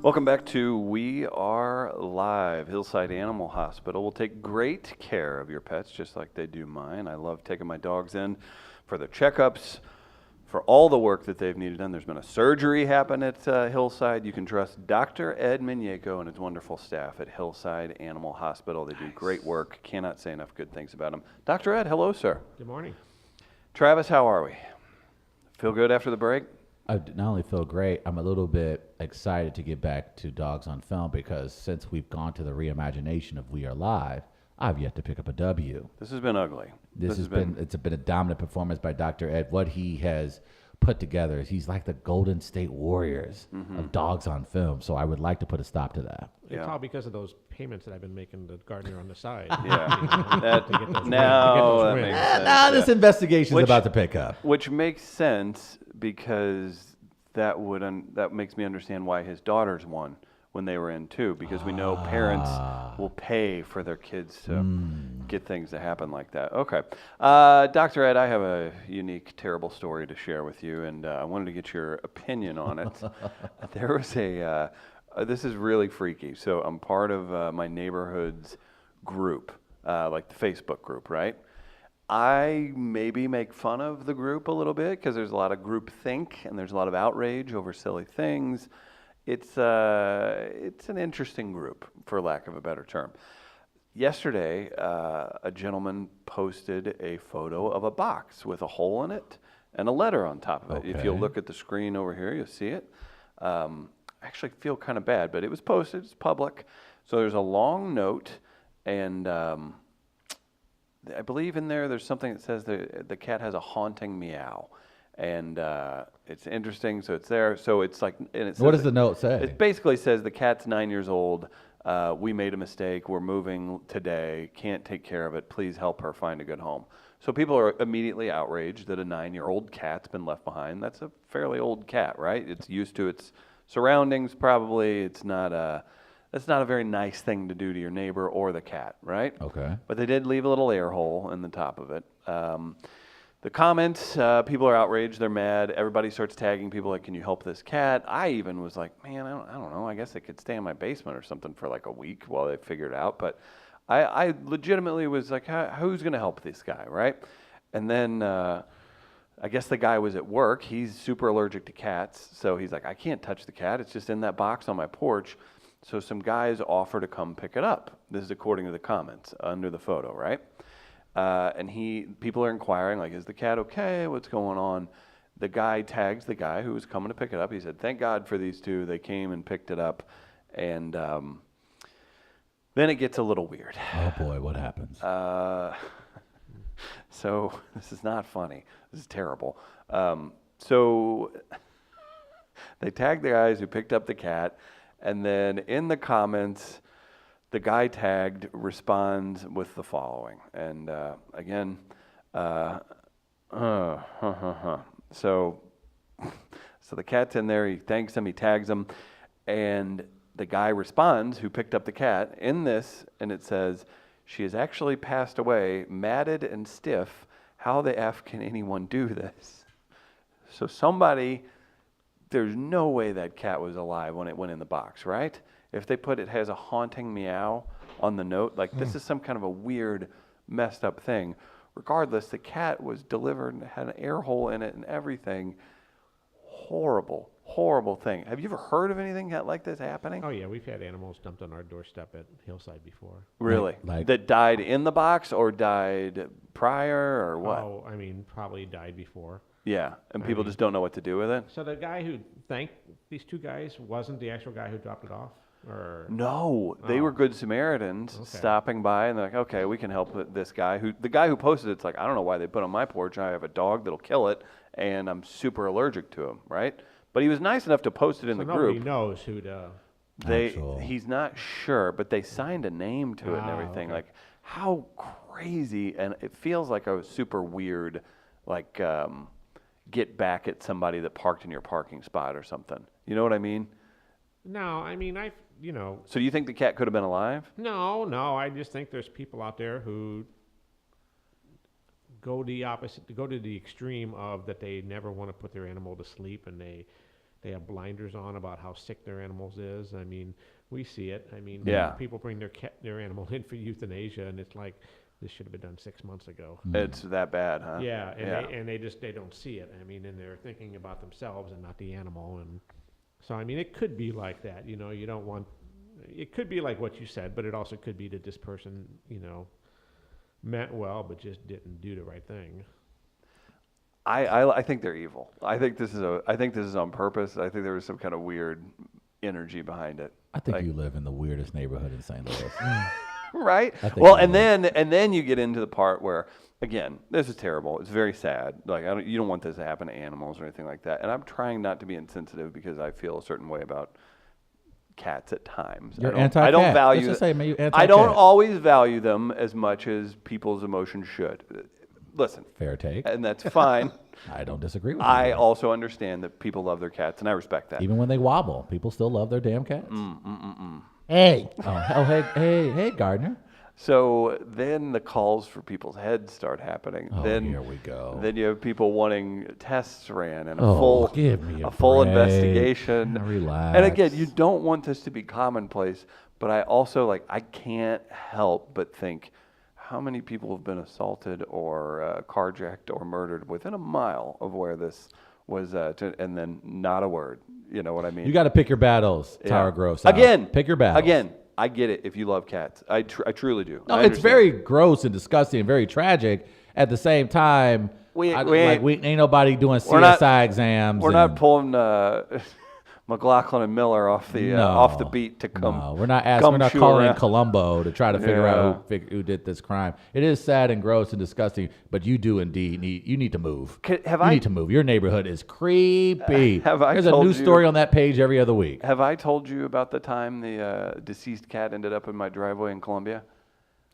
Welcome back to We Are Live. Hillside Animal Hospital will take great care of your pets just like they do mine. I love taking my dogs in for their checkups, for all the work that they've needed done. There's been a surgery happen at Hillside. You can trust Dr. Ed Migneko and his wonderful staff at Hillside Animal Hospital. They do great work. Cannot say enough good things about them. Dr. Ed, hello, sir. Good morning. Travis, how are we? Feel good after the break? I not only feel great, I'm a little bit excited to get back to Dogs on Film because since we've gone to the reimagination of We Are Live, I've yet to pick up a W. This has been ugly. It's been a dominant performance by Dr. Ed. What he has put together is he's like the Golden State Warriors of Dogs on Film. So I would like to put a stop to that. It's all because of those payments that I've been making the gardener on the side. Yeah. That makes sense. Now this investigation is about to pick up. Which makes sense because that makes me understand why his daughters won when they were in too, because we know parents will pay for their kids to get things to happen like that. Okay. Dr. Ed, I have a unique, terrible story to share with you, and I wanted to get your opinion on it. There was this is really freaky. So I'm part of my neighborhood's group, like the Facebook group, right? I maybe make fun of the group a little bit because there's a lot of group think and there's a lot of outrage over silly things. It's an interesting group, for lack of a better term. Yesterday, a gentleman posted a photo of a box with a hole in it and a letter on top of it. If you'll look at the screen over here, you'll see it. I actually feel kind of bad, but it was posted. It's public. So there's a long note, and I believe in there's something that says the cat has a haunting meow. And it's interesting, so it's there. So it's like, and it says, What does the note say? It basically says the cat's 9 years old. We made a mistake. We're moving today. Can't take care of it. Please help her find a good home. So people are immediately outraged that a 9-year-old cat's been left behind. That's a fairly old cat, right? It's used to its surroundings. Probably that's not a very nice thing to do to your neighbor or the cat, right? Okay. But they did leave a little air hole in the top of it. The comments, people are outraged, they're mad. Everybody starts tagging people like, can you help this cat? I even was like, man, I don't know. I guess it could stay in my basement or something for like a week while they figure it out. But I legitimately was like, who's going to help this guy, right? And then I guess the guy was at work. He's super allergic to cats. So he's like, I can't touch the cat. It's just in that box on my porch. So some guys offer to come pick it up. This is according to the comments under the photo, right? And people are inquiring, like, is the cat okay? What's going on? The guy tags the guy who was coming to pick it up. He said, thank God for these two. They came and picked it up. And then it gets a little weird. Oh, boy, what happens? So this is not funny. This is terrible. So they tagged the guys who picked up the cat. And then in the comments, the guy tagged responds with the following. And again, so the cat's in there. He thanks him. He tags him. And the guy responds, who picked up the cat, in this, and it says, she has actually passed away, matted and stiff. How the F can anyone do this? So there's no way that cat was alive when it went in the box, right? If they put it has a haunting meow on the note, like this is some kind of a weird, messed up thing. Regardless, the cat was delivered and had an air hole in it and everything. Horrible, horrible thing. Have you ever heard of anything like this happening? Oh, yeah, we've had animals dumped on our doorstep at Hillside before. Really? Like that died in the box or died prior or what? Oh, I mean, probably died before. Yeah, and people just don't know what to do with it? So the guy who thanked these two guys wasn't the actual guy who dropped it off? Or No, they were good Samaritans stopping by, and they're like, okay, we can help this guy. The guy who posted it's like, I don't know why they put it on my porch. I have a dog that'll kill it, and I'm super allergic to him, right? But he was nice enough to post it in the nobody group. knows who to... He's not sure, but they signed a name to it and everything. Okay. Like, how crazy, and it feels like a super weird, like, get back at somebody that parked in your parking spot or something. You know what I mean? No, I mean, So you think the cat could have been alive? No, I just think there's people out there who go to the extreme of that they never want to put their animal to sleep, and they they have blinders on about how sick their animals is. I mean, we see it. I mean, Yeah. people bring their animal in for euthanasia, and it's like, this should have been done 6 months ago. It's that bad, huh? Yeah, and Yeah. they don't see it. I mean, and they're thinking about themselves and not the animal. And so, I mean, it could be like that. You know, you don't want. It could be like what you said, but it also could be that this person, you know, meant well but just didn't do the right thing. I think they're evil. I think this is on purpose. I think there was some kind of weird energy behind it. I think Like- you live in the weirdest neighborhood in St. Louis. Right? I think Well, you and then you get into the part where, again, this is terrible. It's very sad. Like you don't want this to happen to animals or anything like that. And I'm trying not to be insensitive because I feel a certain way about cats at times. You're I don't anti-cat. value. Let's just say, man, you're I don't anti-cat. always value them as much as people's emotions should. Listen, Fair take. and that's fine. I don't disagree with I you. also understand that people love their cats, and I respect that. Even when they wobble, people still love their damn cats. Hey, Hey, Gardner. So then the calls for people's heads start happening. Oh, then here we go. Then you have people wanting tests ran and Oh, give me a full break. investigation. Relax. And again, you don't want this to be commonplace, but I also I can't help but think how many people have been assaulted or carjacked or murdered within a mile of where this was and then not a word. You know what I mean? You got to pick your battles, Tower Grove South. Again, Pick your battles. Again, I get it if you love cats. I truly do. No, I it's understand. very gross and disgusting and very tragic. At the same time, We ain't nobody doing we're not- CSI exams. We're and- not pulling McLaughlin and Miller off the beat to come. No, we're not come We're not chew calling around. Columbo to try to figure Yeah. out who did this crime. It is sad and gross and disgusting, but you do indeed need to move. Have you I- need to move. Your neighborhood is creepy. Have I There's a told new you- story on that page every other week. Have I told you about the time the deceased cat ended up in my driveway in Columbia?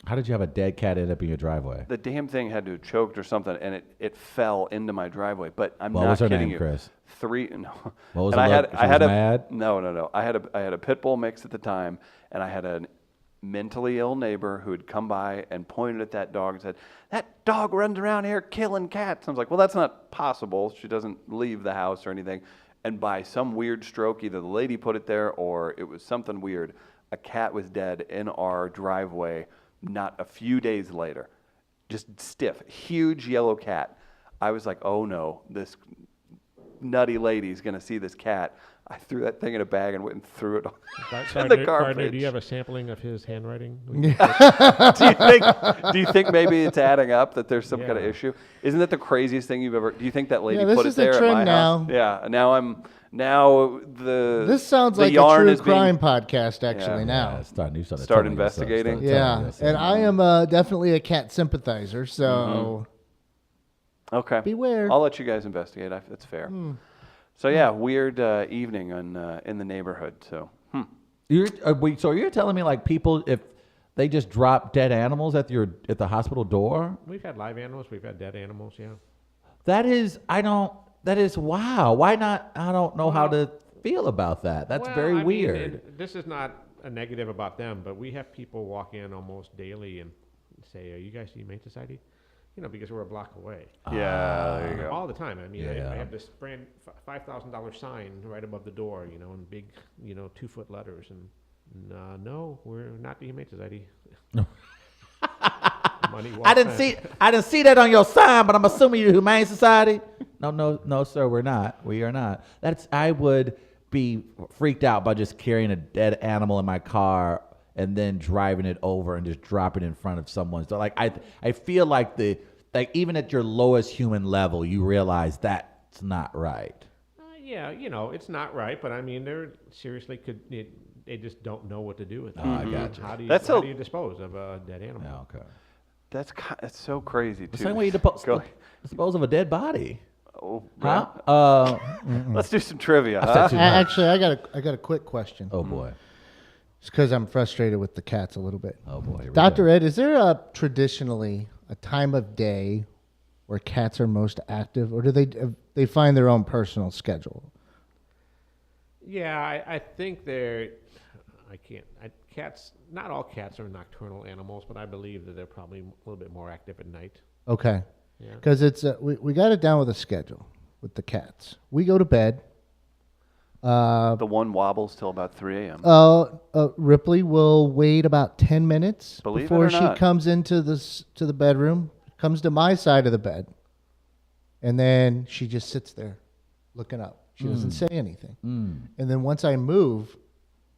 How did you have a dead cat end up in your driveway? The damn thing had to have choked or something, and it fell into my driveway. But I'm What not was her kidding name, you. Chris? No. What was and the I had look? I She had was a mad? no. I had a pit bull mix at the time, and I had a mentally ill neighbor who had come by and pointed at that dog and said, "That dog runs around here killing cats." I was like, "Well, that's not possible. She doesn't leave the house or anything." And by some weird stroke, either the lady put it there or it was something weird. A cat was dead in our driveway. Not a few days later, just stiff, huge yellow cat. I was like, "Oh no, this nutty lady's gonna see this cat." I threw that thing in a bag and went and threw it in the garbage. Do you have a sampling of his handwriting? Do you think maybe it's adding up that there's some kind of Yeah. issue? Isn't that the craziest thing you've ever? Do you think that lady Yeah, this put is it the there at trend my house? now. Yeah. The this sounds the like a yarn true is being- crime podcast, actually. Yeah. now, Yeah, you started Start telling investigating? yourself, start telling yeah, yourself. and I am definitely a cat sympathizer, so Okay. beware. I'll let you guys investigate. That's fair. So yeah, weird evening in the neighborhood. So So you're telling me like people if they just drop dead animals at the hospital door? We've had live animals. We've had dead animals. Yeah. That is wow. Why not? I don't know how Well- to feel about that. That's Well, very I mean, weird. this is not a negative about them, but we have people walk in almost daily and say, "Are you guys the Humane Society?" You know, because we're a block away. yeah, there you go. All the time. I mean, Yeah. I have this brand $5,000 sign right above the door, you know, in big, 2-foot letters, and no, we're not the Humane Society. Money well I didn't see that on your sign, but I'm assuming you're Humane Society. No, sir, we're not. We are not. I would be freaked out by just carrying a dead animal in my car and then driving it over and just dropping it in front of someone. So like I feel like even at your lowest human level, you realize that's not right. Yeah, it's not right, but I mean, they just don't know what to do with it. I got you. How do you, That's how a- do you dispose of a dead animal? Yeah, okay. That's so crazy too. The same way you Go- dispose of a dead body. Oh, Huh? right. Let's do some trivia. said Huh? too- Actually, I got a quick question. Oh boy. It's because I'm frustrated with the cats a little bit. Oh boy. Here we Dr. go. Ed, is there traditionally a time of day where cats are most active, or do they find their own personal schedule? Yeah, I think cats, not all cats are nocturnal animals, but I believe that they're probably a little bit more active at night. Okay, Yeah. because it's we got it down with a schedule with the cats. We go to bed, The one wobbles till about 3 a.m. Ripley will wait about 10 minutes Believe it before or she not. comes into to the bedroom, comes to my side of the bed, and then she just sits there looking up. She doesn't say anything. And then once I move,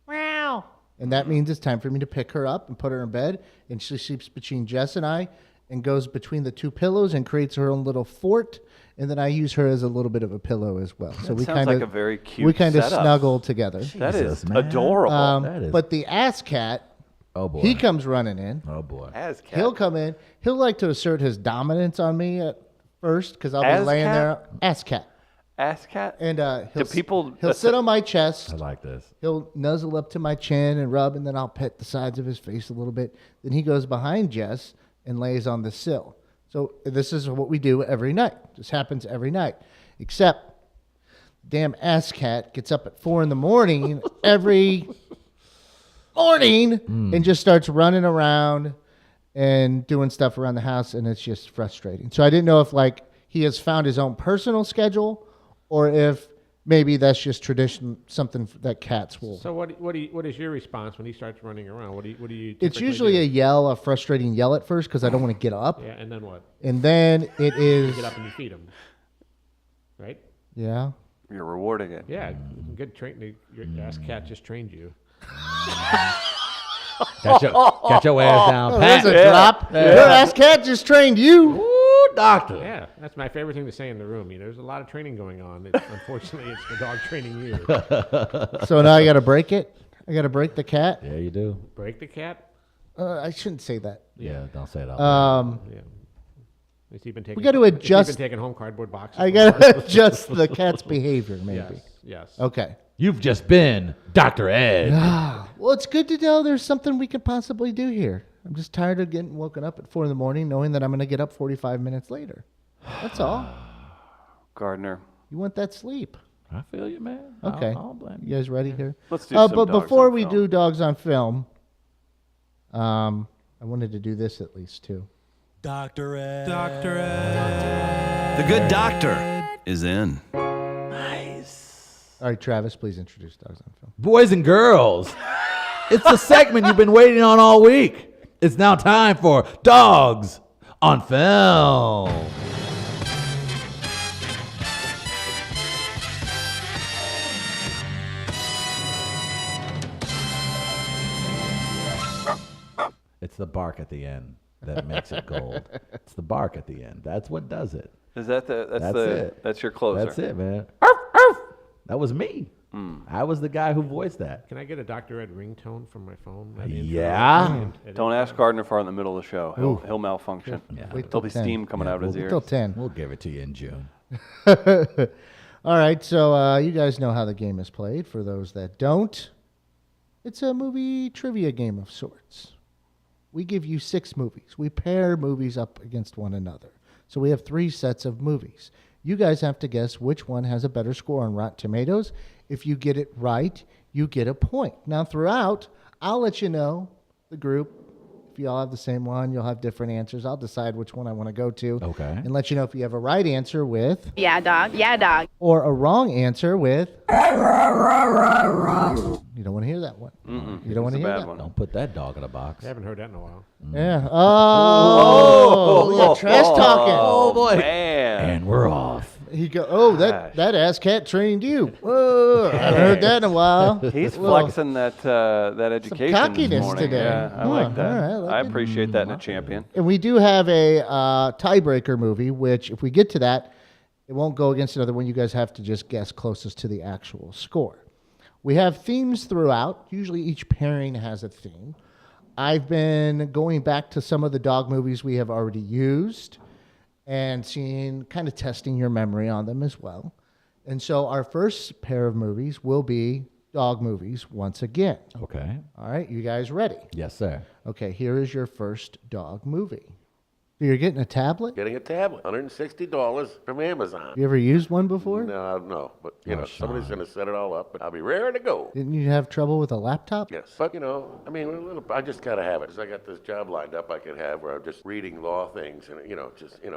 meow, and that means it's time for me to pick her up and put her in bed, and she sleeps between Jess and I and goes between the two pillows and creates her own little fort. And then I use her as a little bit of a pillow as well. So we sounds kind like of a very cute we kind of setup. snuggle together. That is Jesus, man. adorable. That is- But the ass cat, Oh boy. he comes running in. Oh boy. As cat. He'll come in. He'll like to assert his dominance on me at first because I'll As be laying cat? there. Ass cat. Ass cat. And people he'll sit on my I chest. like this. He'll nuzzle up to my chin and rub, and then I'll pet the sides of his face a little bit. Then he goes behind Jess and lays on the sill. So this is what we do every night. This happens every night. Except damn ass cat gets up at 4 a.m. every morning and just starts running around and doing stuff around the house, and it's just frustrating. So I didn't know if like he has found his own personal schedule or if maybe that's just tradition, something that cats will. So what is your response when he starts running around? What do you? It's typically usually do? a yell, a frustrating yell at first because I don't want to get up. Yeah, and then what? And then it You is, get up and you feed him, right? yeah. You're rewarding it. Yeah, good train. Your ass cat just trained you. Got your ass down, Oh, pat. there's a drop. Your ass cat just trained you. Ooh, doctor. Yeah, that's my favorite thing to say in the room. You know, there's a lot of training going on. Unfortunately, it's the dog training you. So now I got to break it. I got to break the cat. Yeah, you do. Break the cat. I shouldn't say that. Yeah, don't say it out. Yeah. Has he been taking? gotta has he adjust- been taking home cardboard boxes. I from got work? to adjust the cat's behavior, maybe. Yes. Okay. You've just been Dr. Ed. Well, it's good to know there's something we could possibly do here. I'm just tired of getting woken up at 4 a.m. knowing that I'm going to get up 45 minutes later. That's all. Gardner. You want that sleep. I feel you, man. Okay. I don't blame You guys ready here? Let's do some But dogs before on we film. do dogs on film, I wanted to do this at least too. Dr. Ed. Dr. Ed. The good doctor is in. All right, Travis, please introduce dogs on film. Boys and girls, it's the segment you've been waiting on all week. It's now time for Dogs on Film. It's the bark at the end that makes it gold. It's the bark at the end. That's what does it. Is that That's the it. that's your closer? That's it, man. Arf, arf. That was me. I was the guy who voiced that. Can I get a Dr. Ed ringtone from my phone? That intro? Yeah. Don't ask Gardner for it in the middle of the show. He'll malfunction. Wait There'll be steam coming out of his Wait ears. till 10. We'll give it to you in June. All right, so you guys know how the game is played. For those that don't, it's a movie trivia game of sorts. We give you 6 movies. We pair movies up against one another. So we have 3 sets of movies. You guys have to guess which one has a better score on Rotten Tomatoes. If you get it right, you get a point. Now, throughout, I'll let you know, the group, if you all have the same one, you'll have different answers. I'll decide which one I want to go to. Okay. And let you know if you have a right answer with, Yeah, dog. Yeah, dog. or a wrong answer with. You don't want to hear that one. You don't want to It's a hear bad that one. Don't put that dog in a box. I haven't heard that in a while. Yeah. Oh, we got trash talking. Oh boy. man. And we're off. He go. Oh, Gosh. that ass cat trained you. Whoa, I haven't heard that in a while. He's Well, flexing that education cockiness this morning. today. Yeah, I Huh, like that. all right, I like I it. appreciate that in a champion. And we do have a tiebreaker movie, which if we get to that, it won't go against another one. You guys have to just guess closest to the actual score. We have themes throughout. Usually each pairing has a theme. I've been going back to some of the dog movies we have already used and seeing, kind of testing your memory on them as well. And so our first pair of movies will be dog movies once again. Okay. All right, you guys ready? Yes, sir. Okay, here is your first dog movie. So you're getting a tablet? Getting a tablet, $160 from Amazon. You ever used one before? No, but somebody's Sean. going to set it all up, and I'll be raring to go. Didn't you have trouble with a laptop? Yes, but I just gotta have it. 'Cause I got this job lined up I could have where I'm just reading law things, and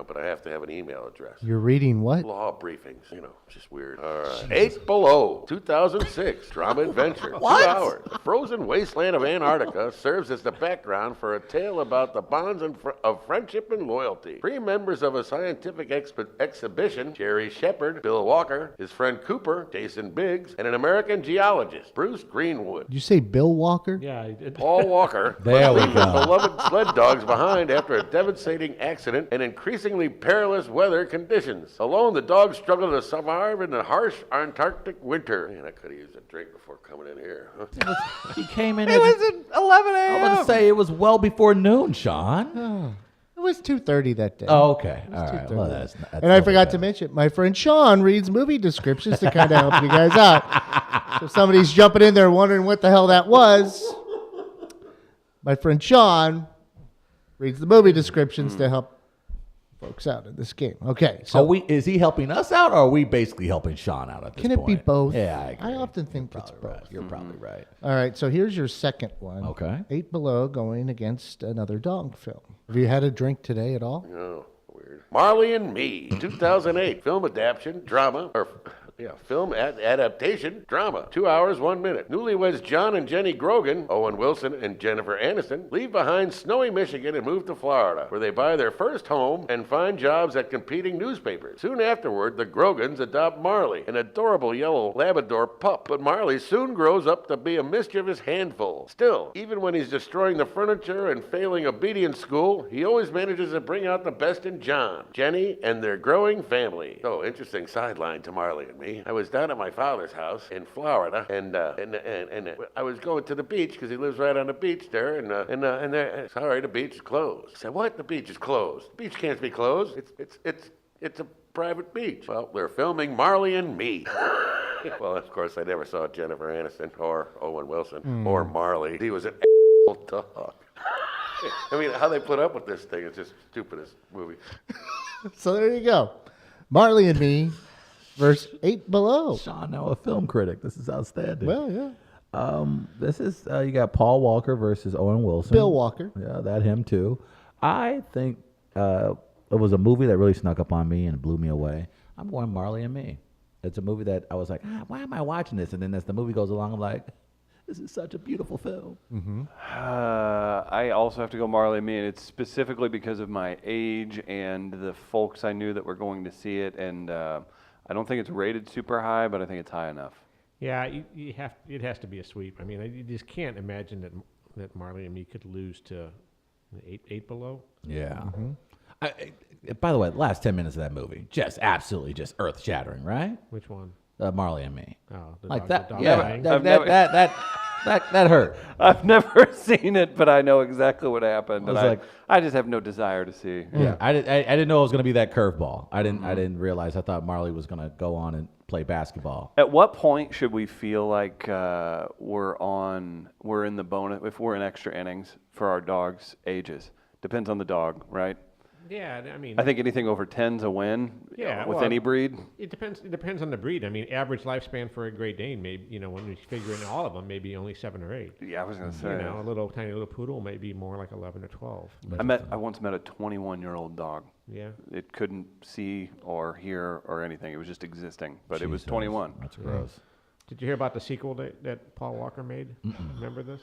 but I have to have an email address. You're reading what? Law briefings, just weird. All right. 8 Below, 2006, drama adventure. 2 hours. The frozen wasteland of Antarctica serves as the background for a tale about the bonds of friendship and loyalty. 3 members of a scientific exhibition, Jerry Shepard, Bill Walker, his friend Cooper, Jason Biggs, and an American geologist, Bruce Greenwood. Did you say Bill Walker? Yeah, he did. Paul Walker There we must leave his go. beloved sled dogs behind after a devastating accident and increasingly perilous weather conditions. Alone, the dogs struggle to survive in the harsh Antarctic winter. Man, I could have used a drink before coming in here. Huh? He came in. It was at 11 I was a.m. going to say it was well before noon, Sean. It was 2:30 that day. Oh, okay. All right. 2:30. Well, that's And I forgot to mention, my friend Sean reads movie descriptions to kind of help you guys out. So if somebody's jumping in there wondering what the hell that was, my friend Sean reads the movie descriptions to help folks out in this game. Okay, so Is he helping us out, or are we basically helping Sean out at this can it point? be both? Yeah, I agree. I often think it's Probably both. right. You're probably right. All right, so here's your second one. Okay. 8 Below going against another dog film. Have you had a drink today at all? Oh, weird. Marley and Me, 2008, film adaptation, drama, adaptation, drama. 2 hours, 1 minute. Newlyweds John and Jenny Grogan, Owen Wilson and Jennifer Aniston, leave behind snowy Michigan and move to Florida, where they buy their first home and find jobs at competing newspapers. Soon afterward, the Grogans adopt Marley, an adorable yellow Labrador pup, but Marley soon grows up to be a mischievous handful. Still, even when he's destroying the furniture and failing obedience school, he always manages to bring out the best in John, Jenny, and their growing family. So, interesting sideline to Marley and Me. I was down at my father's house in Florida, and I was going to the beach because he lives right on the beach there, and sorry, the beach is closed. I said, what? The beach is closed. The beach can't be closed. It's a private beach. Well, they're filming Marley and Me. Well, of course, I never saw Jennifer Aniston or Owen Wilson or Marley. He was an dog. I mean, how they put up with this thing is just stupidest movie. So there you go. Marley and Me versus 8 Below. Sean, now a film critic. This is outstanding. Well, yeah. This is you got Paul Walker versus Owen Wilson. Bill Walker. Yeah, that him too. I think it was a movie that really snuck up on me and blew me away. I'm going Marley and Me. It's a movie that I was like, why am I watching this? And then as the movie goes along, I'm like, this is such a beautiful film. I also have to go Marley and Me, and it's specifically because of my age and the folks I knew that were going to see it. And I don't think it's rated super high, but I think it's high enough. Yeah, it has to be a sweep. I mean, you just can't imagine that Marley and Me could lose to 8 Below. Yeah. By the way, the last 10 minutes of that movie, just absolutely just earth shattering, right? Which one? Marley and Me. Oh, the Like dog, that. the dog Yeah, dying. that hurt. I've never seen it, but I know exactly what happened. I was And like- I just have no desire to see. Yeah, I didn't know it was going to be that curveball. I didn't realize. I thought Marley was going to go on and play basketball. At what point should we feel like we're in the bonus, if we're in extra innings for our dog's ages? Depends on the dog, right? Yeah, I mean, I think anything over 10's a win. Yeah, with well, any breed. it depends. It depends on the breed. I mean, average lifespan for a Great Dane, maybe when you figure in all of them, maybe only 7 or 8. Yeah, I was gonna say. A tiny little poodle may be more like 11 or 12. I once met a 21-year-old dog. Yeah. It couldn't see or hear or anything. It was just existing, but it was 21. That's gross. Did you hear about the sequel that Paul Walker made? Remember this?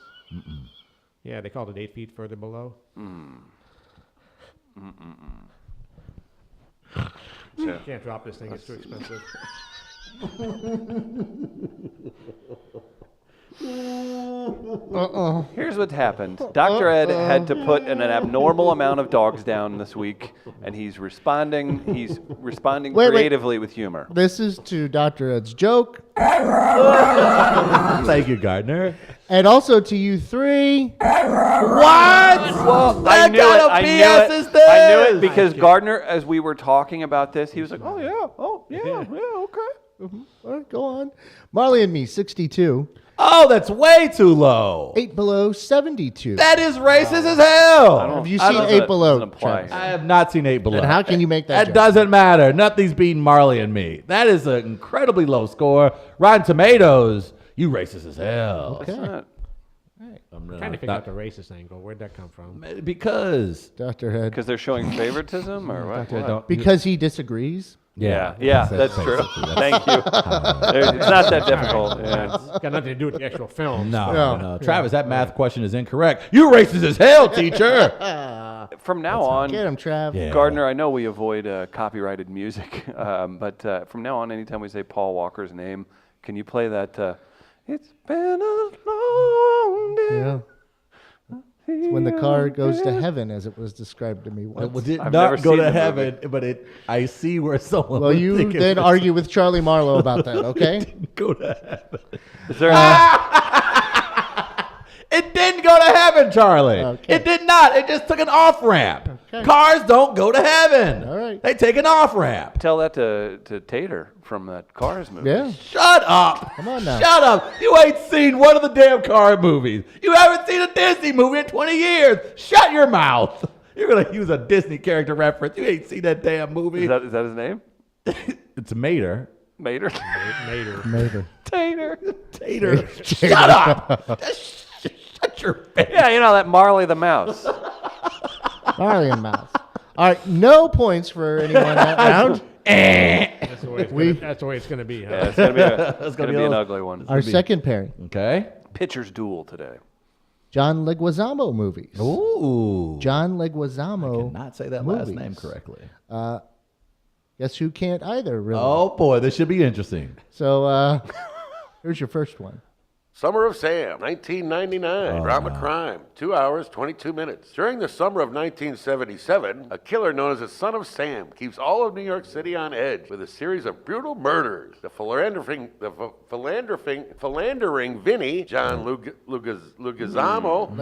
Yeah, they called it 8 Feet Further Below. So, Can't drop this thing; it's too expensive. here's what happened. Dr. Ed had to put an abnormal amount of dogs down this week, and he's responding. He's responding Wait. creatively with humor. This is to Dr. Ed's joke, Thank you, Gardner. and also to you three. Well, I knew it. I knew BS it. is I this? knew it because Gardner, as we were talking about this, he was like, "Oh yeah, okay." All right, go on. Marley and Me, 62. Oh, that's way too low. 8 Below 72. That is racist as hell. Have you I seen don't- 8 that Below? doesn't apply Travis? I have not seen 8 Below. And how can you make that That doesn't matter. Nothing's beating Marley and me. That is an incredibly low score. Rotten Tomatoes, you racist as hell. Okay. It's not. I'm Trying to figure out the racist angle. Where'd that come from? Because Dr. Head. Because they're showing favoritism or what? Doctor, What? don't. Because he disagrees? Yeah, that's true. basically- Thank you. It's not that difficult. Yeah. It's got nothing to do with the actual film. No. Travis, that math question is incorrect. You racist as hell, teacher. From now on, Get him, Trav. Yeah. Gardner, I know we avoid copyrighted music, but from now on, anytime we say Paul Walker's name, can you play that? It's been a long day. Yeah. It's when the car goes to heaven, as it was described to me once. It did I've never not go seen to the heaven, but I see where someone Well, would you think it then was- argue with Charlie Marlowe about that, okay? didn't go to heaven. Is there It didn't go to heaven, Charlie. Okay. It did not. It just took an off ramp. Okay. Cars don't go to heaven. All right. They take an off ramp. tell that to Tater from that Cars movie? Yeah. Shut up. Come on now. Shut up. You ain't seen one of the damn car movies. You haven't seen a Disney movie in 20 years. Shut your mouth. You're going to use a Disney character reference. You ain't seen that damn movie. Is that his name? It's Mater. Mater? Later. Maybe. Tater. Tater. Shut up. Just shut your face. Yeah, you know that Marley the Mouse. Marley and Mouse. All right, no points for anyone that round. That's the way it's going to be. Huh? Yeah, it's gonna be It's gonna be an ugly one. Our second pairing, Okay. Pitcher's duel today. John Leguizamo movies. Ooh. John Leguizamo. Cannot say that last movies. name correctly. Guess who can't either, really? Oh, boy. This should be interesting. So here's your first one. Summer of Sam, 1999, drama crime, 2 hours, 22 minutes. During the summer of 1977, a killer known as the Son of Sam keeps all of New York City on edge with a series of brutal murders. The philandering Vinny, John Leguizamo,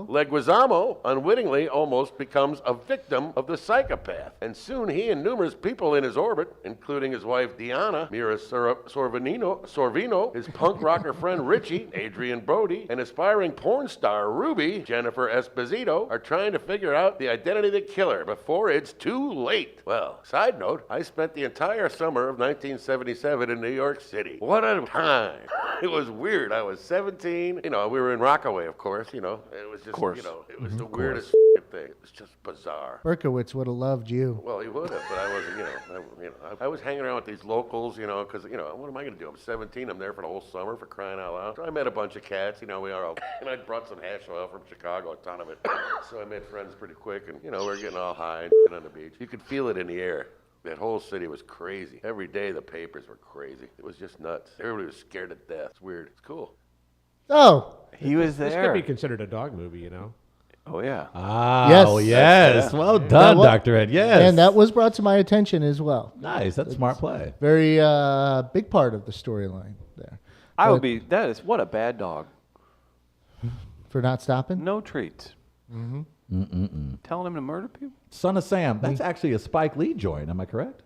Leguizamo. unwittingly almost becomes a victim of the psychopath. And soon he and numerous people in his orbit, including his wife Diana, Mira Sorvino, his punk rocker friend Richie, Adrian Brody, and aspiring porn star Ruby, Jennifer Esposito, are trying to figure out the identity of the killer before it's too late. Well, side note, I spent the entire summer of 1977 in New York City. What a time. It was weird. I was 17. You know, we were in Rockaway, of course. You know, it was just, you know, it was the weirdest thing. It was just bizarre. Berkowitz would have loved you. Well, he would have, but I wasn't, I was hanging around with these locals, because, what am I going to do? I'm 17. I'm there for the whole summer, for crying out loud. So I met a bunch of cats, we are all, and I brought some hash oil from Chicago, a ton of it. So I made friends pretty quick, and, we were getting all high and on the beach. You could feel it in the air. That whole city was crazy. Every day the papers were crazy. It was just nuts. Everybody was scared to death. It's weird. It's cool. Oh, He was This could there. be considered a dog movie, Oh yeah. Ah, Yes. oh, yes. Well done, wa- Dr. Ed. Yes. and that was brought to my attention as well. nice. That's a smart play. Very big part of the storyline there. I would be. That is what a bad dog. For not stopping? No treats. Telling him to murder people. Son of Sam. That's actually a Spike Lee joint. Am I correct?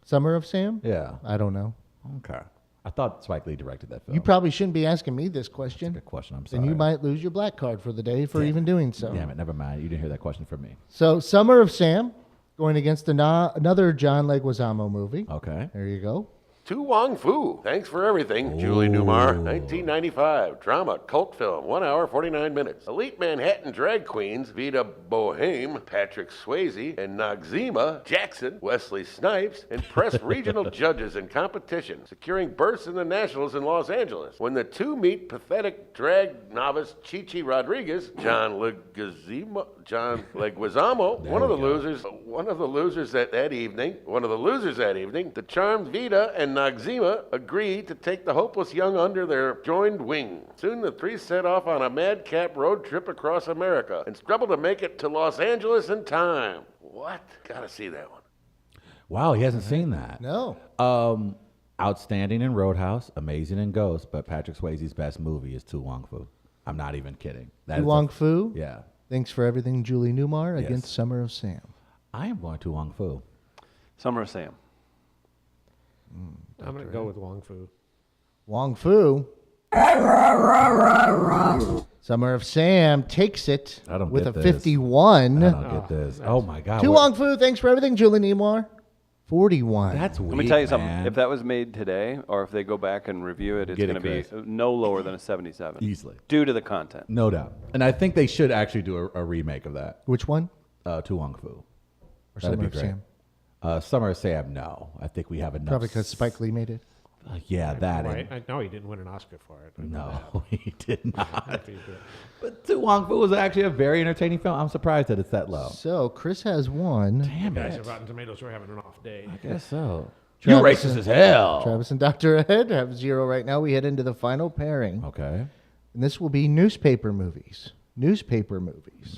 Summer of Sam? Yeah. I don't know. Okay. I thought Spike Lee directed that film. You probably shouldn't be asking me this question. Good question. I'm sorry. Then you might lose your black card for the day for even doing so. Damn it. Never mind. You didn't hear that question from me. So, Summer of Sam, going against another John Leguizamo movie. Okay. There you go. Tu Wong Fu, Thanks for Everything, Julie Newmar, 1995, drama, cult film, 1 hour, 49 minutes. Elite Manhattan drag queens, Vita Boheme, Patrick Swayze, and Noxzema Jackson, Wesley Snipes, impress regional judges in competition, securing berths in the Nationals in Los Angeles. When the two meet pathetic drag novice Chichi Rodriguez, John Leguizamo, one of the losers that evening, the charmed Vita and Noxzema agree to take the hopeless young under their joined wing. Soon the three set off on a madcap road trip across America and struggle to make it to Los Angeles in time. What? Gotta see that one. Wow. He hasn't seen that. No. Outstanding in Roadhouse, amazing in Ghost, but Patrick Swayze's best movie is Tu Wong Fu. I'm not even kidding. That Tu is Wong Fu. Yeah. Thanks for Everything, Julie Newmar, Yes. against Summer of Sam. I am going Tu Wong Fu. Summer of Sam. I'm going to go with Wong Fu. Wong Fu. Summer of Sam takes it I don't with get a this. 51. I don't get this. Oh my God. Tu Wong Fu, thanks for everything, Julie Nimoy. 41. That's weak, Let me tell you something. man. If that was made today, or if they go back and review it, it's Get going it, to be Chris. no lower than a 77. Easily. Due to the content. No doubt. And I think they should actually do a remake of that. Which one? Tu Wong Fu. Or That'd Summer be of great. Sam? Summer of Sam, no. I think we have enough. Probably because Spike Lee made it. Yeah, that. Right. and- I know he didn't win an Oscar for it. I know No, he did not. that. He did. But Tu Wong Fu was actually a very entertaining film. I'm surprised that it's that low. So Chris has one. Damn Guys it. at Rotten Tomatoes were having an off day. I guess so. Travis You're racist and- as hell. Travis and Dr. Ed have 0 right now. We head into the final pairing. Okay. And this will be newspaper movies. Newspaper movies.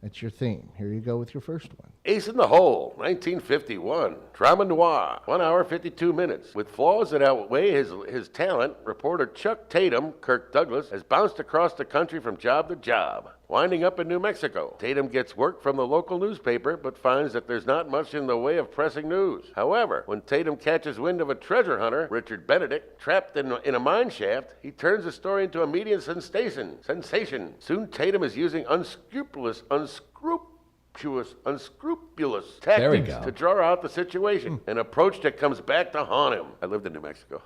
That's your theme. Here you go with your first one. Ace in the Hole, 1951. Drama noir, 1 hour, 52 minutes. With flaws that outweigh his talent, reporter Chuck Tatum, Kirk Douglas, has bounced across the country from job to job. Winding up in New Mexico, Tatum gets work from the local newspaper, but finds that there's not much in the way of pressing news. However, when Tatum catches wind of a treasure hunter, Richard Benedict, trapped in a mine shaft, he turns the story into a media sensation. Soon Tatum is using unscrupulous There we tactics go. to draw out the situation, an approach that comes back to haunt him. I lived in New Mexico.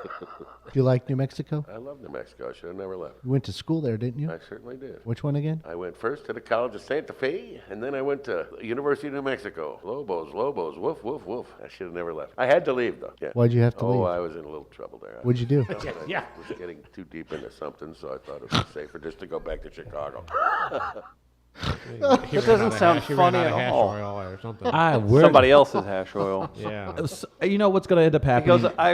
Do you like New Mexico? I love New Mexico. I should have never left. You went to school there, didn't you? I certainly did. Which one again? I went first to the College of Santa Fe, and then I went to University of New Mexico. Lobos, woof, woof, woof. I should have never left. I had to leave, though. Yeah. Why'd you have to Oh, leave? I was in a little trouble there. What'd you do? Yeah. I was getting too deep into something, so I thought it was safer just to go back to Chicago. That doesn't sound funny at all. Or something. Somebody else's hash oil. Yeah. You know what's going to end up happening? Because I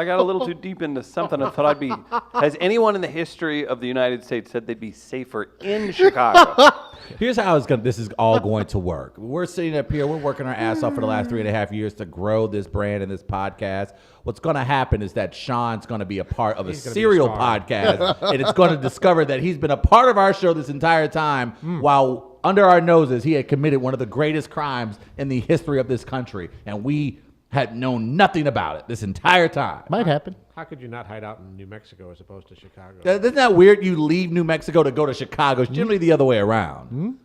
got a little too deep into something. I thought I'd be. Has anyone in the history of the United States said they'd be safer in Chicago? Here's how this is all going to work. We're sitting up here, we're working our ass off for the last 3.5 years to grow this brand and this podcast. What's going to happen is that Sean's going to be a part of a He's gonna be a serial star. podcast, and it's going to discover that he's been a part of our show this entire time while under our noses he had committed one of the greatest crimes in the history of this country, and we had known nothing about it this entire time. Might happen. How could you not hide out in New Mexico as opposed to Chicago? Isn't that weird? You leave New Mexico to go to Chicago. It's generally the other way around.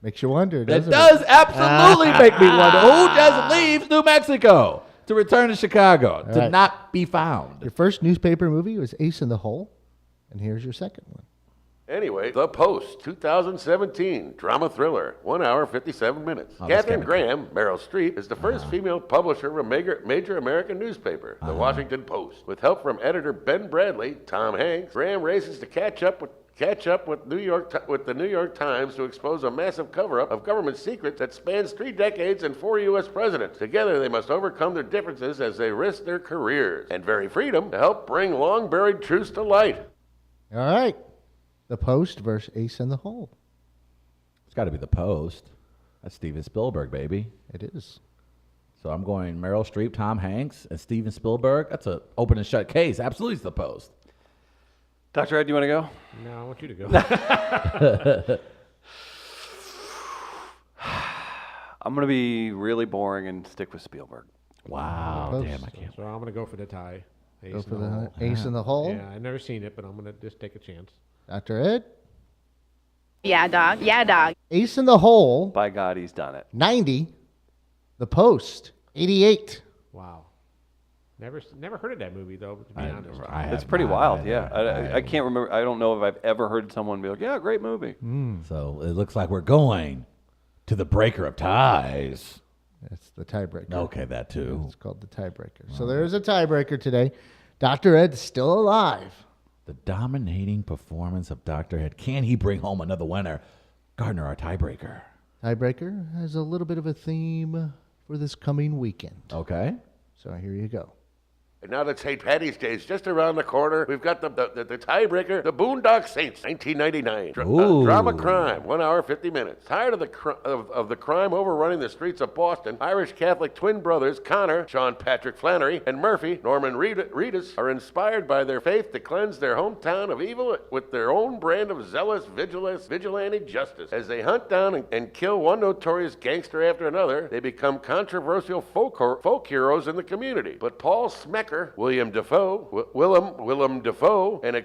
Makes you wonder, It doesn't does absolutely make me wonder who just leaves New Mexico to return to Chicago to right. not be found. Your first newspaper movie was Ace in the Hole. And here's your second one. Anyway, The Post, 2017, drama thriller, 1 hour, 57 minutes. Oh, that's Katharine kinda Graham, Meryl Streep, is the first female publisher of a major American newspaper, The Washington Post. With help from editor Ben Bradley, Tom Hanks, Graham races to catch up with the New York Times to expose a massive cover-up of government secrets that spans 3 decades and 4 U.S. presidents. Together, they must overcome their differences as they risk their careers and very freedom to help bring long-buried truths to light. All right. The Post versus Ace in the Hole. It's got to be The Post. That's Steven Spielberg, baby. It is. So I'm going Meryl Streep, Tom Hanks, and Steven Spielberg. That's an open and shut case. Absolutely, it's The Post. Dr. Ed, you want to go? No, I want you to go. I'm going to be really boring and stick with Spielberg. Wow, Post. damn, I can't. So I'm going to go for the tie. Ace Go in for the hole. the Ace in the Hole. Yeah, I've never seen it, but I'm going to just take a chance. Dr. Ed. Yeah, dog. Yeah, dog. Ace in the Hole, By God, he's done it. 90. The Post, 88. Wow. Never heard of that movie, though, to be honest. It's pretty wild, yeah. I can't remember. I don't know if I've ever heard someone be like, yeah, great movie. So it looks like we're going to the breaker of ties. That's the tiebreaker. Okay, that too. It's called the tiebreaker. So there is a tiebreaker today. Dr. Ed's still alive. The dominating performance of Dr. Ed. Can he bring home another winner? Gardner, our tiebreaker. Tiebreaker has a little bit of a theme for this coming weekend. Okay. So here you go. And now that St. Patty's Day is just around the corner, we've got the tiebreaker, the Boondock Saints, 1999. Drama crime, 1 hour, 50 minutes. Tired of the crime overrunning the streets of Boston, Irish Catholic twin brothers Connor, Sean Patrick Flannery, and Murphy, Norman Reedus, are inspired by their faith to cleanse their hometown of evil with their own brand of zealous vigilante justice. As they hunt down and kill one notorious gangster after another, they become controversial folk heroes in the community. But Paul Smecker Walker, William Defoe, Willem Defoe, an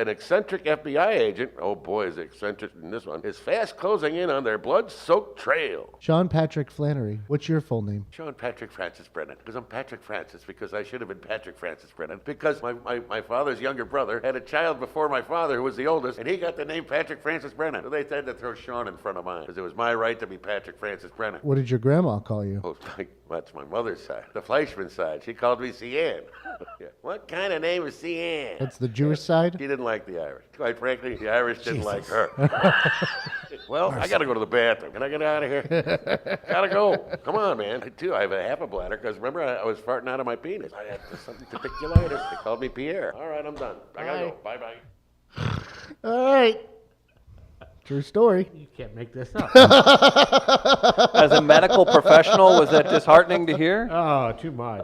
eccentric FBI agent, oh boy is eccentric in this one, is fast closing in on their blood-soaked trail. Sean Patrick Flannery. What's your full name? Sean Patrick Francis Brennan, because I'm Patrick Francis, because I should have been Patrick Francis Brennan, because my father's younger brother had a child before my father who was the oldest, and he got the name Patrick Francis Brennan. So they had to throw Sean in front of mine, because it was my right to be Patrick Francis Brennan. What did your grandma call you? Oh, that's my mother's side. The Fleischman side. She called me Cian. Yeah. What kind of name is Cian? That's the Jewish side? She didn't like the Irish. Quite frankly, the Irish didn't like her. Well, I got to go to the bathroom. Can I get out of here? Gotta go. Come on, man. I have a half a bladder because remember I was farting out of my penis. I had something reticulitis. They called me Pierre. All right, I'm done. I gotta go. Bye-bye. All right. True story. You can't make this up. As a medical professional, was that disheartening to hear? Oh, too much.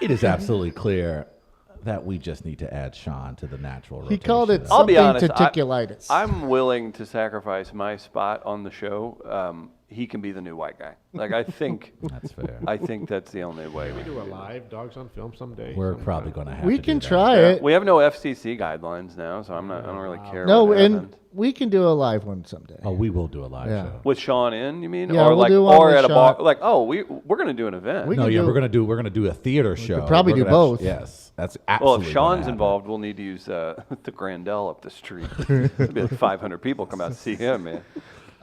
It is absolutely clear that we just need to add Sean to the natural rotation. He called it I'll be something honest, reticulitis. I'm willing to sacrifice my spot on the show. He can be the new white guy. Like I think That's fair. I think that's the only way. Can we do a live Dogs on Film someday? We're sometime? probably going to have We to can do that. try it. We have no FCC guidelines now, so I don't really care. No, what and happens. we can do a live one someday. Oh, we will do a live Yeah. show. With Sean in, you mean? Yeah, or we'll like do one or with at a bar Sean. like, oh, we're gonna do an event. We No, can yeah, do- we're gonna do a theater show. probably We're do gonna both. Yes, that's Well, absolutely. if gonna Sean's happen. involved, we'll need to use the Grandel up the street. There'll be like 500 people come out to see him, man.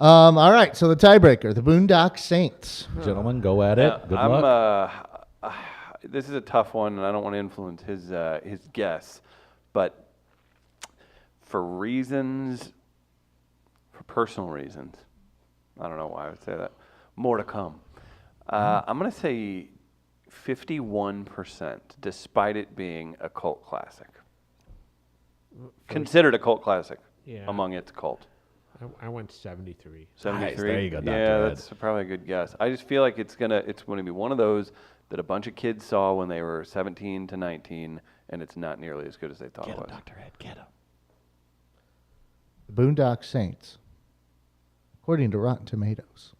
All right, so the tiebreaker, the Boondock Saints. Gentlemen, go at it. Good I'm, luck. this is a tough one, and I don't want to influence his guess, but for personal reasons, I don't know why I would say that. More to come. I'm going to say 51%, despite it being a cult classic. Considered a cult classic Yeah. among its cult. I went 73. 73. There you go, Dr. Yeah, Ed. that's probably a good guess. I just feel like it's gonna be one of those that a bunch of kids saw when they were 17 to 19, and it's not nearly as good as they thought Get it him, was. Dr. Ed, get him. The Boondock Saints, according to Rotten Tomatoes,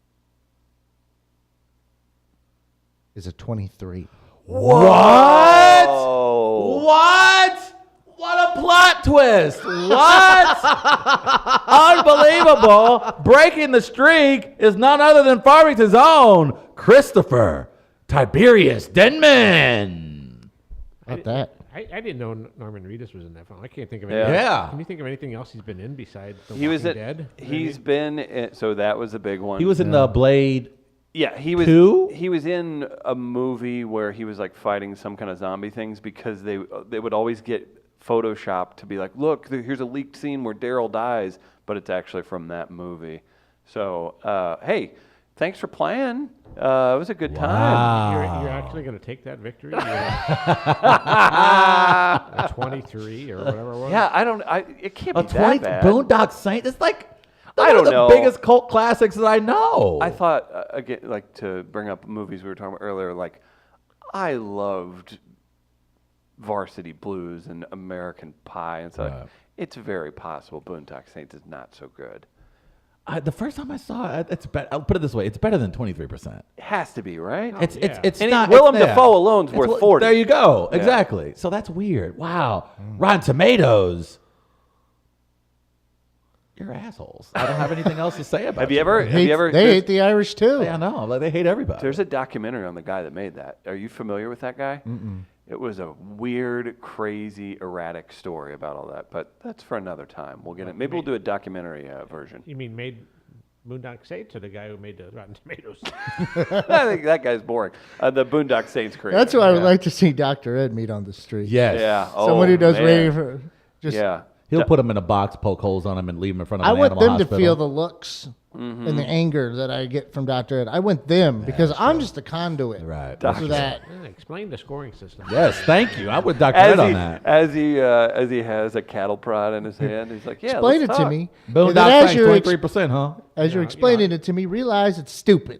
is a 23. What? Oh. What? What a plot twist! What? Unbelievable! Breaking the streak is none other than Farmington's own Christopher Tiberius Denman. About that. I didn't know Norman Reedus was in that film. I can't think of Yeah. anything. Yeah. Can you think of anything else he's been in besides The He was Walking at, Dead? He's been in, so that was a big one. He was in the Blade. Yeah, he was. Two? He was in a movie where he was like fighting some kind of zombie things because they would always get Photoshopped to be like, look, here's a leaked scene where Daryl dies, but it's actually from that movie. So, hey, thanks for playing. It was a good time. You're actually going to take that victory? You're 23 or whatever it was? Yeah, it can't A be 20 that bad. Boondock Saint. It's like I one don't of the know. biggest cult classics that I know. I thought, again, like to bring up movies we were talking about earlier, like I loved Varsity Blues and American Pie and stuff. Right. It's very possible Boondock Saints is not so good. The first time I saw it, it's better. I'll put it this way: it's better than 23%. It has to be, right? It's yeah. it's And not. Willem it's there. Dafoe alone's worth It's 40. There you go. Yeah. Exactly. So that's weird. Wow. Rotten Tomatoes. You're assholes. I don't have anything else to say about. Have you ever? Have you ever? They there's- hate the Irish too. Yeah, I know. Like they hate everybody. There's a documentary on the guy that made that. Are you familiar with that guy? It was a weird, crazy, erratic story about all that, but that's for another time. We'll get it. Maybe we'll do a documentary version. You mean made Boondock Saints or the guy who made the Rotten Tomatoes? I think that guy's boring. The Boondock Saints creator. That's who I would Yeah. like to see Dr. Ed meet on the street. Yes. Yeah. Someone Oh, who does man. radio for just. Yeah. He'll put them in a box, poke holes on them, and leave them in front of I an want animal them hospital. to feel the looks and the anger that I get from Dr. Ed. I want them because I'm just a conduit Right. for that. Yeah, explain the scoring system. Yes. Thank you. I'm with Dr. Ed on that. As he has a cattle prod in his hand, he's like, "Yeah, Explain it let's to talk." me. and Boondock then as Saints, you're, 23%, huh? as you're Yeah, explaining it to me, realize it's stupid.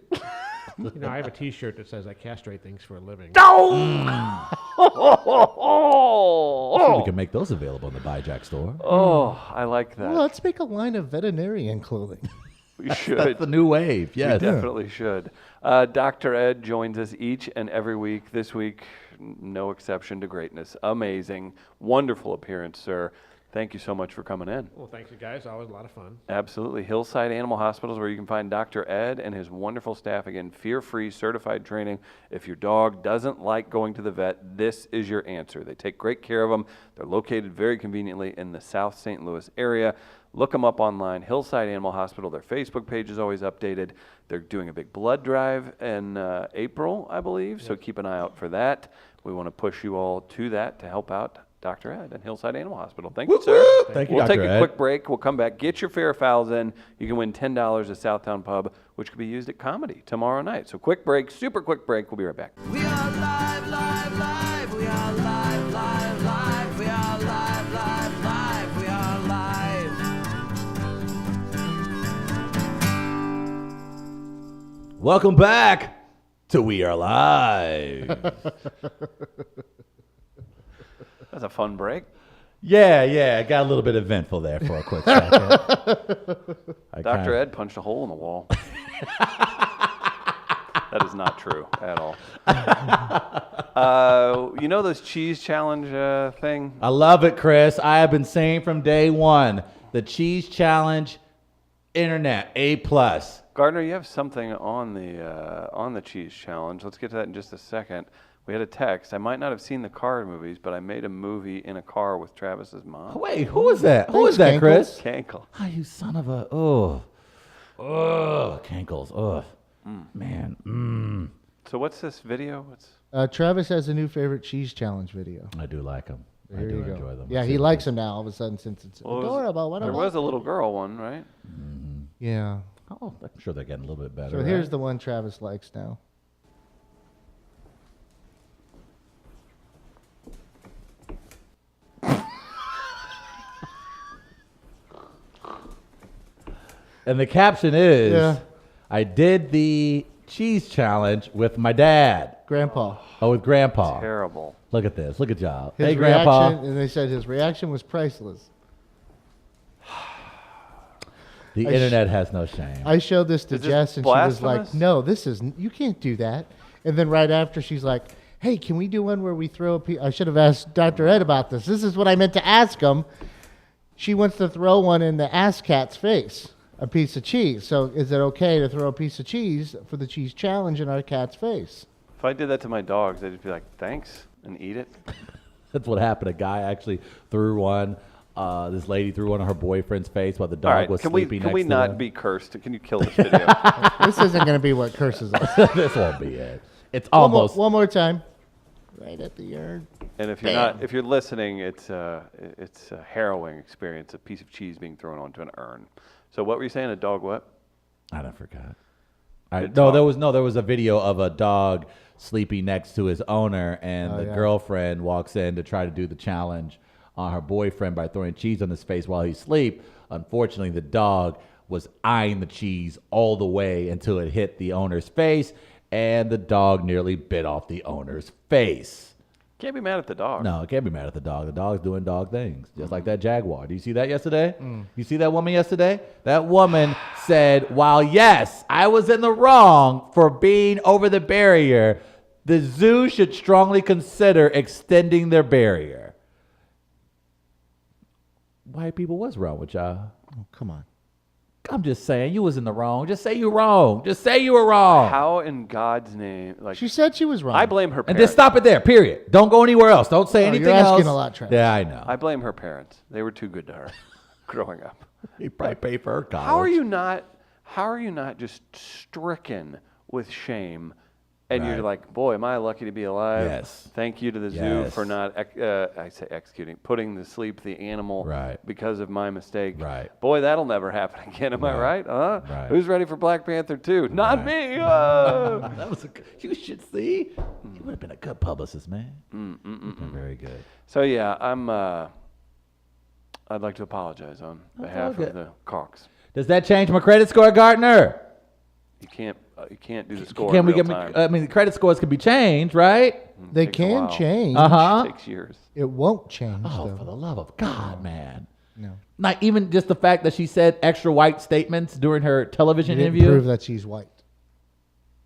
You know, I have a T-shirt that says I castrate things for a living. We can make those available in the Buy Jack store. Oh, I like that. Well, let's make a line of veterinarian clothing. We should. That's the new wave. We Yes. definitely should. Dr. Ed joins us each and every week. This week, no exception to greatness. Amazing. Wonderful appearance, sir. Thank you so much for coming in. Well, thanks, you guys. Always a lot of fun. Absolutely. Hillside Animal Hospitals, where you can find Dr. Ed and his wonderful staff. Again, fear-free, certified training. If your dog doesn't like going to the vet, this is your answer. They take great care of them. They're located very conveniently in the South St. Louis area. Look them up online, Hillside Animal Hospital. Their Facebook page is always updated. They're doing a big blood drive in April, I believe, so keep an eye out for that. We want to push you all to that to help out Dr. Ed and Hillside Animal Hospital. Thank you, sir. Thank you, We'll Dr. take a Ed. quick break. We'll come back. Get your fair fouls in. You can win $10 at Southtown Pub, which could be used at comedy tomorrow night. So quick break, super quick break. We'll be right back. We are live, live, live. We are live, live, live. We are live, live, live. We are live. Welcome back to We Are Live. That's a fun break. Yeah, it got a little bit eventful there for a quick second. Dr. Ed punched a hole in the wall. That is not true at all. You know those cheese challenge thing? I love it, Chris. I have been saying from day one, the cheese challenge, internet, A+. Gardner, you have something on the cheese challenge. Let's get to that in just a second. We had a text. I might not have seen the car movies, but I made a movie in a car with Travis's mom. Wait, who is that? Who Thanks, is that, Cankles. Chris? Cankle. Oh, you son of a... Cankles. Man. So what's this video? Travis has a new favorite cheese challenge video. I do like them. I Here do you go. enjoy them. Yeah, he likes them now all of a sudden since it's adorable. There was a little girl one, right? Yeah. Oh, I'm sure they're getting a little bit better. So here's the one Travis likes now. And the caption is, Yeah. I did the cheese challenge with my dad. Grandpa. Oh, with Grandpa. Terrible. Look at this. Look at y'all. His Hey, Grandpa. reaction, and they said his reaction was priceless. The I internet has no shame. I showed this to Is this Jess, and she was like, blasphemous? "No, this is you can't do that." And then right after, she's like, "Hey, can we do one where we throw a piece?" I should have asked Dr. Ed about this. This is what I meant to ask him. She wants to throw one in the ass cat's face, a piece of cheese. So is it okay to throw a piece of cheese for the cheese challenge in our cat's face? If I did that to my dogs, they'd just be like, thanks, and eat it. That's what happened. A guy actually threw one. This lady threw one on her boyfriend's face while the All dog right, was can we sleeping can we next to not them. be cursed? Can you kill this video? This isn't going to be what curses us. This won't be it. It's One almost. more time. Right at the urn. And if you're listening, it's a harrowing experience. A piece of cheese being thrown onto an urn. So what were you saying? A dog what? I forgot. Good No, talk. there was a video of a dog sleeping next to his owner, and the yeah. girlfriend walks in to try to do the challenge on her boyfriend by throwing cheese on his face while he sleep. Unfortunately, the dog was eyeing the cheese all the way until it hit the owner's face, and the dog nearly bit off the owner's face. Can't be mad at the dog. No, can't be mad at the dog. The dog's doing dog things, just like that jaguar. Do you see that yesterday? You see that woman yesterday? That woman said, while yes, I was in the wrong for being over the barrier, the zoo should strongly consider extending their barrier. White people, what's wrong with y'all? Oh, come on. I'm just saying, you was in the wrong. Just say you're wrong. Just say you were wrong. How in God's name? Like She said she was wrong. I blame her And parents. just stop it there, period. Don't go anywhere else. Don't say anything you're asking else. a lot, Travis. Yeah, I know. I blame her parents. They were too good to her growing up. You probably pay for her college. How are you not just stricken with shame? And Right. you're like, boy, am I lucky to be alive. Yes. Thank you to the zoo Yes. for not, putting to sleep the animal Right. because of my mistake. Right. Boy, that'll never happen again. Am I right? Huh? Right. Who's ready for Black Panther 2? Not Right. me. That was you should see. You would have been a good publicist, man. You've been very good. So yeah, I'd like to apologize on behalf okay. of the Cox. Does that change my credit score, Gardner? You can't do the score. Can in we real get? time. I mean, the credit scores can be changed, right? They Takes a can while. change. Uh huh. Takes years. It won't change, Oh, though. for the love of God, man! No. Not even just the fact that she said extra white statements during her television Didn't interview. prove that she's white.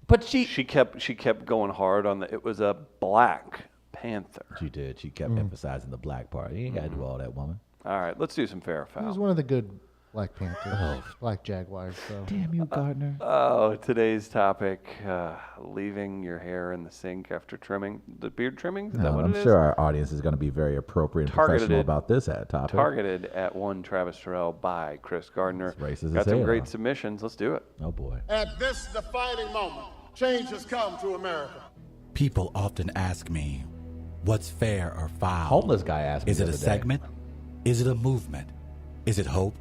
But she kept going hard on it was a Black Panther. She did. She kept emphasizing the black part. You ain't got to do all that, woman. All right, let's do some fair or He was foul. one of the good Black Panthers, Black Jaguars. So Damn you, Gardner. Oh, today's topic: leaving your hair in the sink after trimming the beard trimming. Is that what I'm it is? sure our audience is going to be very appropriate and Targeted professional it. about this topic. Targeted at one Travis Terrell by Chris Gardner. It's racist Got as some hell. great submissions. Let's do it. Oh, boy. At this defining moment, change has come to America. People often ask me, what's fair or foul? Homeless guy asked me Is the it a other day. segment? Is it a movement? Is it hope?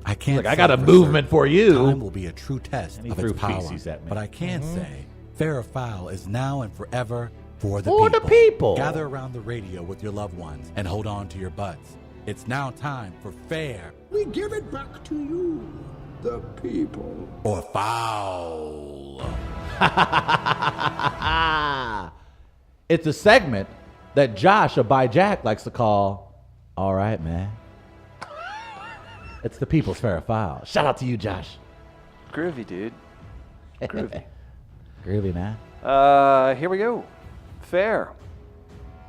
I can't Look, I say got a for movement certain. for you. Time will be a true test And he of threw its power. feces at me. But I can say, fair or foul is now and forever for the For people. the people. Gather around the radio with your loved ones and hold on to your butts. It's now time for fair We give it back to you, the people. or foul. It's a segment that Josh, or by Jack, likes to call, All Right, Man. It's the people's fair or foul. Shout out to you, Josh. Groovy, dude. Groovy. Groovy, man. Here we go. Fair.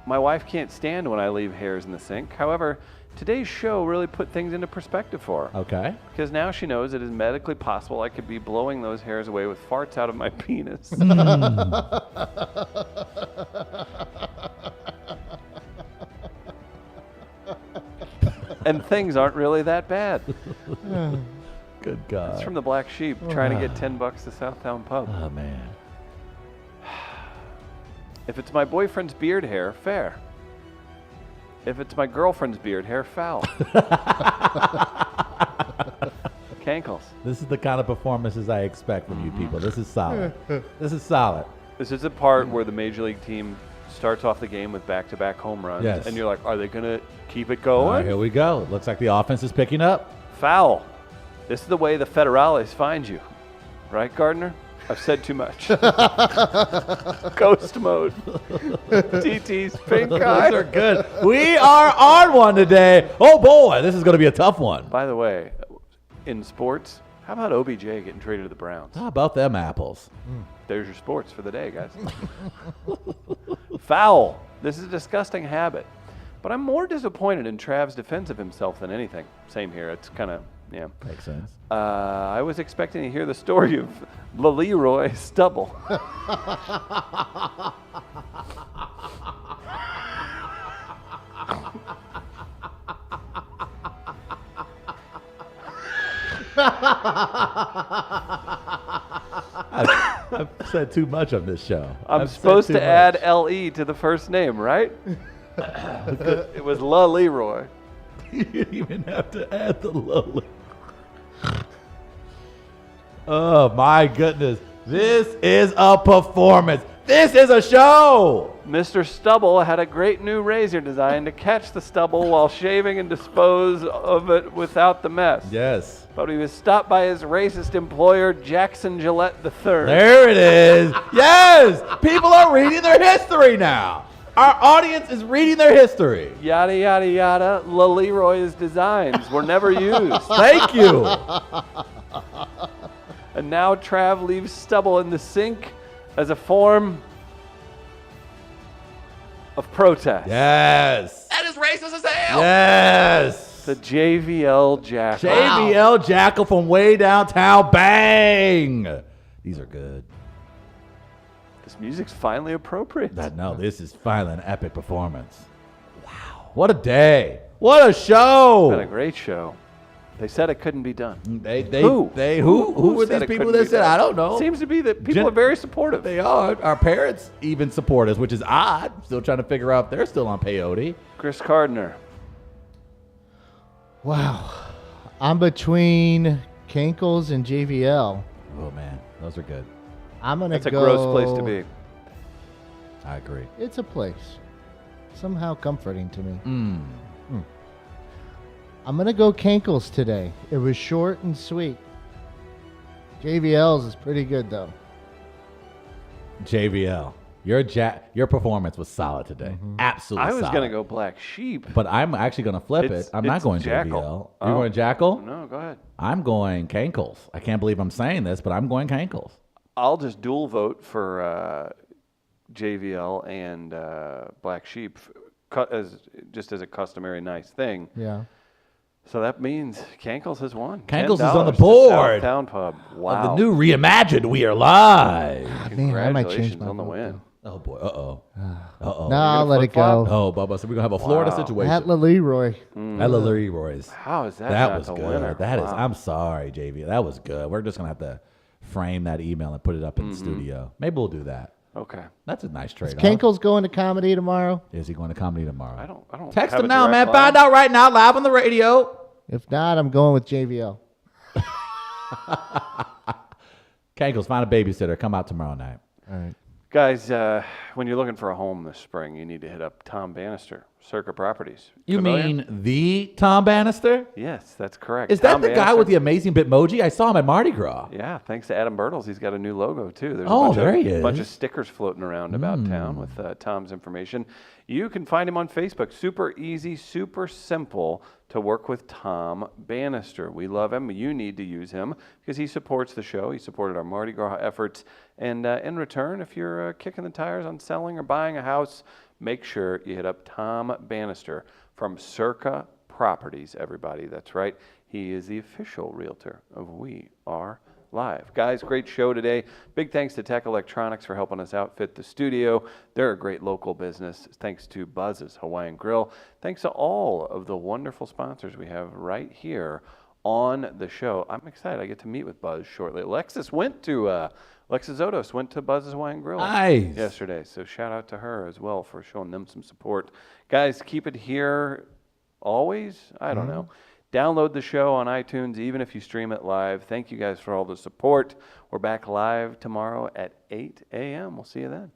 My wife can't stand when I leave hairs in the sink. However, today's show really put things into perspective for her. Okay. Because now she knows it is medically possible I could be blowing those hairs away with farts out of my penis. And things aren't really that bad. Good God. It's from the Black Sheep trying to get $10 to Southtown Pub. Oh, man. If it's my boyfriend's beard hair, fair. If it's my girlfriend's beard hair, foul. Cankles. This is the kind of performances I expect from you people. This is solid. This is solid. This is the part where the major league team starts off the game with back-to-back home runs. Yes. And you're like, are they going to keep it All going? right, here we go. Looks like the offense is picking up. Foul. This is the way the Federales find you. Right, Gardner? I've said too much. Ghost mode. TT's pink eye. Those are good. We are on one today. Oh, boy. This is going to be a tough one. By the way, in sports, how about OBJ getting traded to the Browns? How about them apples? There's your sports for the day, guys. Foul. This is a disgusting habit. But I'm more disappointed in Trav's defense of himself than anything. Same here. It's kind of, yeah. Makes sense. I was expecting to hear the story of Leroy Stubble. I've said too much on this show. I'm I've said supposed too to much. add LE to the first name, right? It was La Leroy. You didn't even have to add the lowly. Oh, my goodness. This is a performance. This is a show. Mr. Stubble had a great new razor design to catch the stubble while shaving and dispose of it without the mess. Yes. But he was stopped by his racist employer, Jackson Gillette III. There it is. Yes. People are reading their history now. Our audience is reading their history. Yada, yada, yada. La Leroy's designs were never used. Thank you. And now Trav leaves stubble in the sink as a form of protest. Yes. That is racist as hell. Yes. The JVL Jackal. JBL Jackal from way downtown. Bang. These are good. This music's finally appropriate. No, this is finally an epic performance. Wow. What a day. What a show. Been a great show. They said it couldn't be done. Who were said these it people couldn't that be said, done? I don't know. Seems to be that people are very supportive. They are. Our parents even support us, which is odd. Still trying to figure out if they're still on peyote. Chris Gardner. Wow. I'm between Cankles and JVL. Oh, man. Those are good. I'm going to That's go. a gross place to be. I agree. It's a place. Somehow comforting to me. I'm going to go Cankles today. It was short and sweet. JVL's is pretty good, though. JVL. Your performance was solid today. Absolutely I was solid. going to go Black Sheep. But I'm actually going to flip It's- it. I'm not it's going Jackal. JVL. Oh. You're going Jackal? No, go ahead. I'm going Cankles. I can't believe I'm saying this, but I'm going Cankles. I'll just dual vote for JVL and Black Sheep just as a customary nice thing. Yeah. So that means Cankles has won. Cankles is on the $10 to board. Southtown Pub. Wow. The new reimagined We Are Live. Man, I might change Congratulations my on the vote, win. Oh, boy. Uh-oh. Uh-oh. No, I'll let it flip-flop? go. Oh, Bubba. So we're going to have a Florida Wow. situation. At Leroy. At Leroy's. How is that That not was the good. winner? That is. Wow. I'm sorry, JV. That was good. We're just going to have to frame that email and put it up in the studio. Maybe we'll do that. Okay. That's a nice trade-off. Cankle's going to comedy tomorrow. Is he going to comedy tomorrow? I don't Text have him a now, man. direct line. Find out right now, live on the radio. If not, I'm going with JVL. Cankles, find a babysitter. Come out tomorrow night. All right. Guys, when you're looking for a home this spring, you need to hit up Tom Bannister, Circa Properties. You Familiar? mean the Tom Bannister? Yes, that's correct. Is that Tom the guy Bannister. with the amazing Bitmoji? I saw him at Mardi Gras. Yeah, thanks to Adam Bertles, he's got a new logo too. There's Oh, a bunch there of, he is. bunch of stickers floating around about town with Tom's information. You can find him on Facebook. Super easy, super simple to work with Tom Bannister. We love him. You need to use him because he supports the show. He supported our Mardi Gras efforts. And in return, if you're kicking the tires on selling or buying a house, make sure you hit up Tom Bannister from Circa Properties, everybody. That's right. He is the official realtor of We Are Live. Guys, great show today. Big thanks to Tech Electronics for helping us outfit the studio. They're a great local business. Thanks to Buzz's Hawaiian Grill. Thanks to all of the wonderful sponsors we have right here on the show. I'm excited. I get to meet with Buzz shortly. Alexis Odos went to Buzz's Hawaiian Grill Nice. yesterday. So shout out to her as well for showing them some support. Guys, keep it here always. I don't know. Download the show on iTunes, even if you stream it live. Thank you guys for all the support. We're back live tomorrow at 8 a.m. We'll see you then.